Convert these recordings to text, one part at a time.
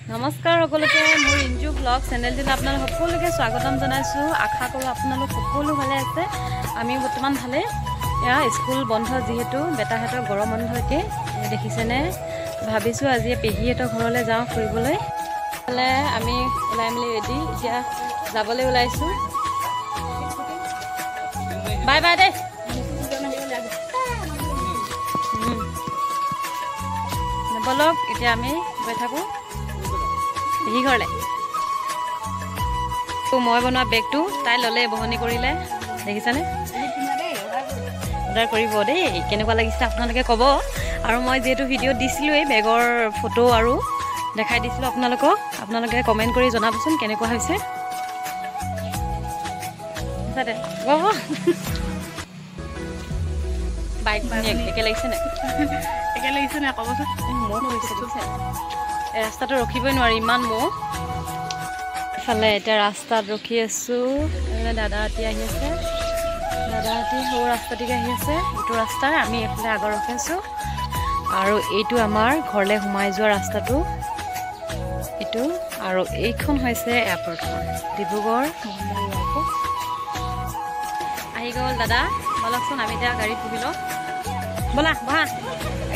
নমস্কাৰ সকলোকে মোৰ ইঞ্জু ব্লগ চেনেলটোত আপোনালোক সকলোকে স্বাগতম জনাইছোঁ। আশা কৰোঁ আপোনালোক সকলো ভালে আছে। আমি বৰ্তমান ভালে। এয়া স্কুল বন্ধ যিহেতু বেটাহঁতৰ গৰম বন্ধ এতিয়া দেখিছেনে। ভাবিছোঁ আজি পেহীহঁতৰ ঘৰলৈ যাওঁ ফুৰিবলৈ। আমি ওলাই মেলি ৰেডি এতিয়া যাবলৈ ওলাইছোঁ। বাই বাই দেই। বলক এতিয়া আমি গৈ থাকোঁ পেহী ঘৰলৈ। মই বনোৱা বেগটো তাই ল'লে বহনি কৰিলে দেখিছানে। অৰ্ডাৰ কৰিব দেই কেনেকুৱা লাগিছে আপোনালোকে ক'ব। আৰু মই যিহেতু ভিডিঅ'ত দিছিলোঁ এই বেগৰ ফটো আৰু দেখাই দিছিলোঁ আপোনালোকে কমেণ্ট কৰি জনাবচোন কেনেকুৱা হৈছে। ক'ব বাইক একে লাগিছে নাই একে লাগিছে নাই ক'বচোন। মহ হৈছে এই ৰাস্তাটো ৰখিবই নোৱাৰি ইমান মহ। ইফালে এতিয়া ৰাস্তাত ৰখি আছোঁ। দাদা হাতী আহি আছে। দাদা হাতী সৰু ৰাস্তাটিকে আহি আছে। এইটো ৰাস্তাৰ আমি এইফালে আগত ৰখি আছোঁ। আৰু এইটো আমাৰ ঘৰলৈ সোমাই যোৱা ৰাস্তাটো এইটো। আৰু এইখন হৈছে এয়াৰপৰ্টখন ডিব্ৰুগড় এয়াৰপৰ্ট। আহি গ'ল দাদা। বলকচোন আমি এতিয়া গাড়ীত বহি লওঁ। ব'লা বহা।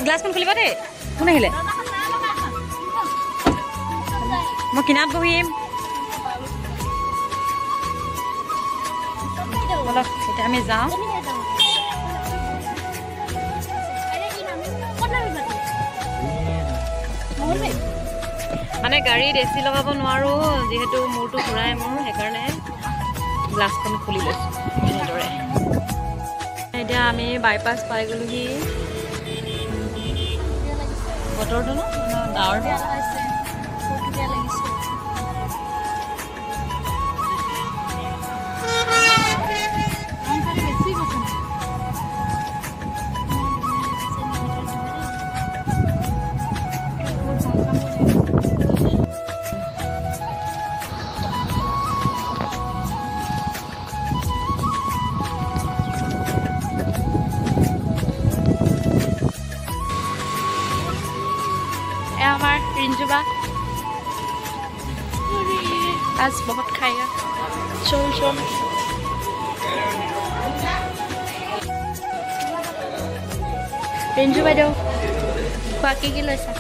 গ্লাছখন খুলিবা দেই। কোন আহিলে? মই কিনাত বহিম। বলক এতিয়া আমি যাওঁ। মানে গাড়ীত এচি লগাব নোৱাৰোঁ যিহেতু মূৰটো ঘূৰাই মোৰ, সেইকাৰণে গ্লাছখন খুলি লৈছোঁ এনেদৰে। এতিয়া আমি বাইপাছ পাই গ'লোহি। বতৰটো ন ডাৱৰ हमार रिंजुबा आज बहुत खाएगा। चल चल रिंजु বাইদেউ খোৱা কি লৈছা?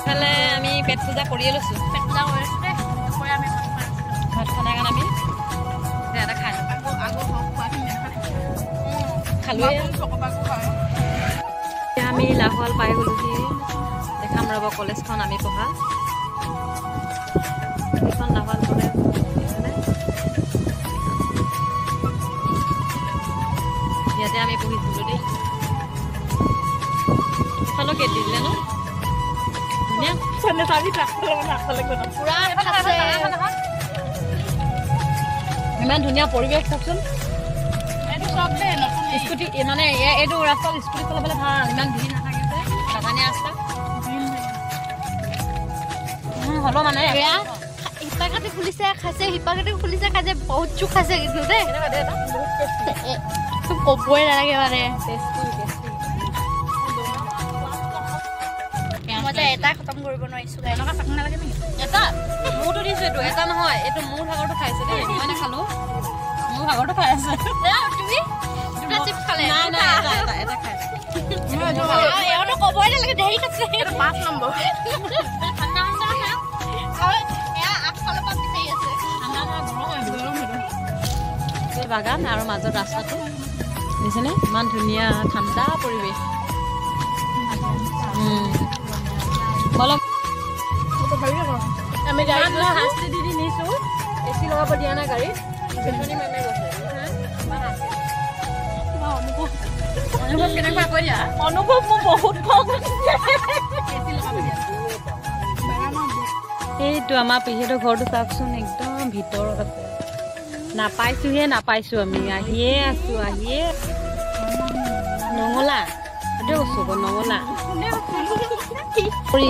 ফালে আমি পেট পূজা কৰিয়ে লৈছোঁ। পেট পূজা কৰিছোঁ দেই। আমি ভাত খানা কাৰণে আমি এটা খাই খালোঁৱে। এতিয়া আমি লাহোৱাল পাই গ'লোহি। দেখাম ৰ'ব কলেজখন আমি পঢ়া এইখন লাহোৱাল কলেজ। ইয়াতে আমি পঢ়িছিলোঁ দেই। এইফালেও কেট দিলে ন ধুনীয়া ইমান ধুনীয়া পৰিৱেশ চাওকচোন। স্কুটি মানে এইটো ৰাস্তাত স্কুটি চলাবলৈ ভাল, ইমান ভিৰ নাথাকে যে বাগানীয়া ৰাস্তা হ'লেও মানে শিপা কাটি খুলিছে খাইছে, শিপা কাটি খুলিছে খাইছে, বহুত চুক খাইছে কিন্তু দেই। ক'বই নালাগে মানে মই যে এটা খতম কৰিব নোৱাৰিছোঁ। এনেকুৱা চাক নালাগে নেকি? এটা মোৰতো দিছোঁ। এইটো এটা নহয়, এইটো মোৰ ভাগৰটো খাইছে দেই। মই নাখালোঁ, মোৰ ভাগৰটো খাই আছে। তুমি দুটা চিপ খালে? নাই নাই এটা খাই এওঁতো ক'বই নালাগে ধেৰি খাইছে। 5 নম্বৰ বাগান আৰু মাজত ৰাস্তাটো দেখিছেনে ইমান ধুনীয়া ঠাণ্ডা পৰিৱেশ। বলক আমি গাড়ীত শাস্তি দি নিছোঁ। এচি লগাব দিয়া নাই গাড়ীত। অনুভৱ কেনেকুৱা কৈ দিয়া? অনুভৱ মোৰ বহুত কম। এইটো আমাৰ পেহীহঁতৰ ঘৰটো চাওকচোন একদম ভিতৰত আছে। নাপাইছোঁহে নাপাইছোঁ আমি আহিয়ে আছোঁ। নঙলা সেইটোৱে কৈছোঁ আকৌ নগ'লা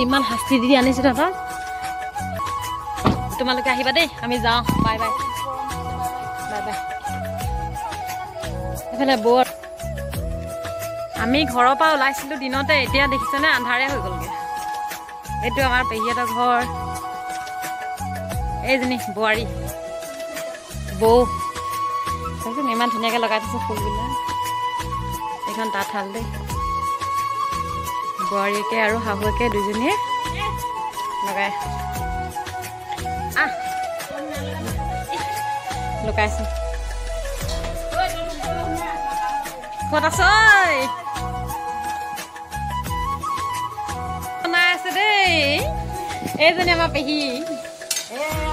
ইমান শাস্তি দি আনিছোঁ তাহাঁতক তোমালোকে আহিবা দেই আমি যাওঁ বাই বাই বাই বাই এইফালে বৰ আমি ঘৰৰ পৰা ওলাইছিলোঁ দিনতে এতিয়া দেখিছেনে আন্ধাৰে হৈ গ'লগৈ এইটো আমাৰ পেহীহঁতৰ ঘৰ এইজনী বোৱাৰী বৌ তাৰপিছত ইমান ধুনীয়াকৈ লগাই থৈছে ফুলবিলাক এইখন তাঁতশাল দেই বোৱাৰীকে আৰু শাহুৱেকে দুজনীয়ে লগাই লগাইছোঁ ক'ত আছ বনাই আছে দেই এইজনী আমাৰ পেহী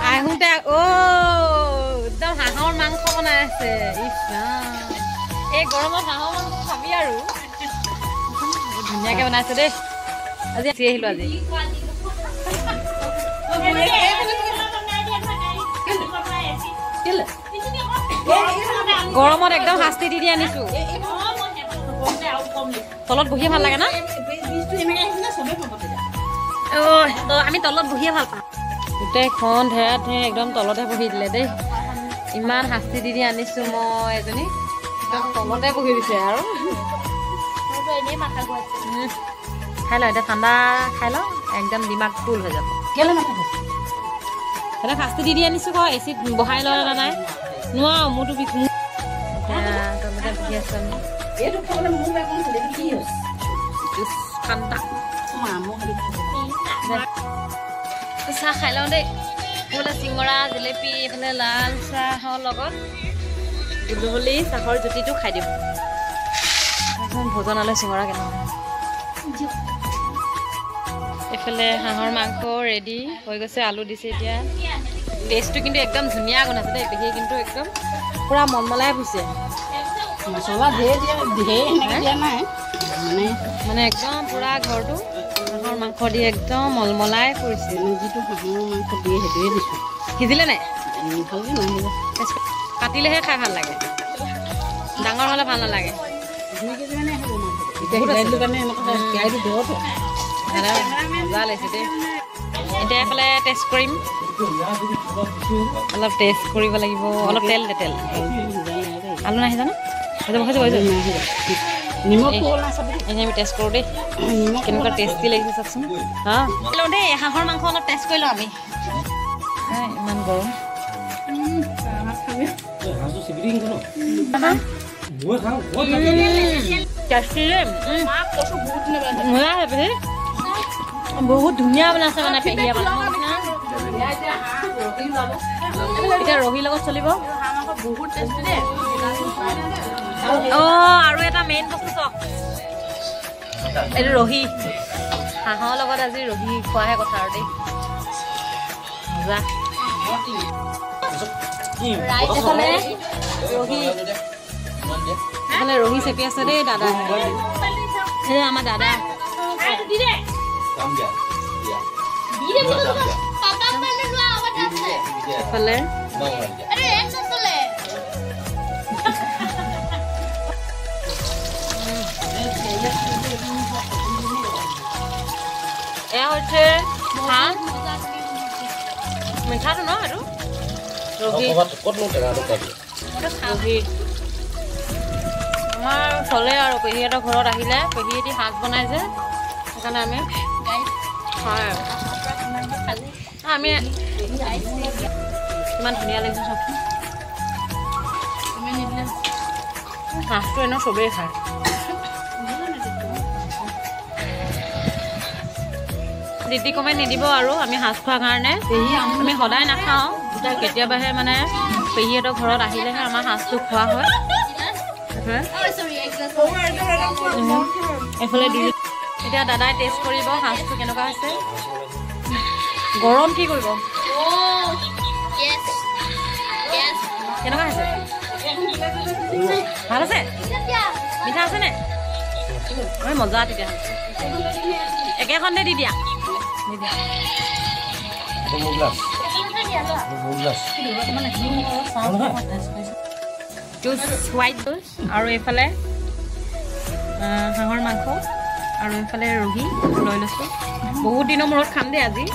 আহোঁতে একদম হাঁহৰ মাংস বনাই আছে এই গৰমত হাঁহৰ মাংস খাবি আৰু ধুনীয়াকৈ বনাইছে দেই আজি আছি আহিলোঁ আজি গৰমত একদম শাস্তি দি আনিছোঁ তলত বহিয়ে ভাল লাগে না আমি তলত বহিয়ে ভাল পাওঁ গোটেইখন ধেৰা ধেৰ একদম তলতে বহি দিলে দেই ইমান শাস্তি দি আনিছোঁ মই এজনী একদম তলতে বহি দিছে আৰু খাই ল এতিয়া ঠাণ্ডা খাই ল একদম দিমাগ ফুল হৈ যাব কেলৈ মাথা গৈছে এতিয়া শাস্তি দি আনিছোঁ আকৌ এচিত বহাই লোৱা নাই নোৱাৰো মোৰতো বিষ তলতে বহি আছোঁ আমি চাহ খাই লওঁ দেই এইফালে চিঙৰা জেলেপি এইফালে লাল চাহৰ লগত গধূলি চাহৰ জুতিটো খাই দিওঁ ভোজনালৈ চিঙৰা কেনেকুৱা এইফালে হাঁহৰ মাংস ৰেডি হৈ গৈছে আলু দিছে এতিয়া টেষ্টটো কিন্তু একদম ধুনীয়া বনাইছে দেই পেহীয়ে কিন্তু একদম পূৰা মলমলাই ফুৰিছে মছলা ধেৰ দিয়া নাই মানে একদম পূৰা ঘৰটো হাঁহৰ মাংস দি একদম মলমলাই ফুৰিছে যিটো হাঁহৰ মাংস দিয়ে সেইটোৱে দিছোঁ সিজিলে নাই ভালকৈ নাহিব কাটিলেহে খাই ভাল লাগে ডাঙৰ হ'লে ভাল নালাগে 2 কেজি মানে হ'ব মাংসটো এতিয়া সেইটো কাৰণে এনেকুৱা কেৰাহীটো দৰটো মজা লাগিছে দেই এতিয়া এইফালে টেষ্ট কৰিম অলপ টেষ্ট কৰিব লাগিব অলপ তেল দে তেল আলু নাহি জানো আমি টেষ্ট কৰোঁ দেই কেনেকুৱা টেষ্টি লাগিছে চাওকচোন লওঁ দেই হাঁহৰ মাংস অলপ টেষ্ট কৰি লওঁ আমি ইমান গৰম বহুত ধুনীয়া বনাইছে মানে পেহীয়ে এতিয়া ৰহিৰ লগত চলিব আৰু এটা মেইন বস্তু চাওক এইটো ৰহি হাঁহৰ লগত আজি ৰহি খোৱাহে কথা আৰু দেই মজা এইফালে ৰহি চেপি আছে দেই দাদা এই আমাৰ দাদা এইফালে এয়া হৈছে হাঁহ মিঠাটো ন আৰু ৰহি আমাৰ চলে আৰু পেহীহঁতৰ ঘৰত আহিলে পেহীহঁতি শাক বনাই যে সেইকাৰণে আমি হয় আমি ইমান ধুনীয়া লাগিছে চবচোন হাঁহটো এনেও চবেই খায় দিদি কমাই নিদিব আৰু আমি সাজ খোৱাৰ কাৰণে আমি সদায় নাখাওঁ কেতিয়াবাহে মানে পেহীহঁতৰ ঘৰত আহিলেহে আমাৰ সাজটো খোৱা হয় এইফালে এতিয়া দাদাই টেষ্ট কৰিব সাজটো কেনেকুৱা হৈছে গৰম কি কৰিব কেনেকুৱা হৈছে ভাল আছে মিঠা আছেনে মজা তেতিয়াহ'লে একেখনতে দি দিয়া জুচ হোৱাইট জুচ আৰু এইফালে হাঁহৰ মাংস আৰু এইফালে ৰহি লৈ লৈছোঁ বহুত দিনৰ মূৰত খাম দেই আজি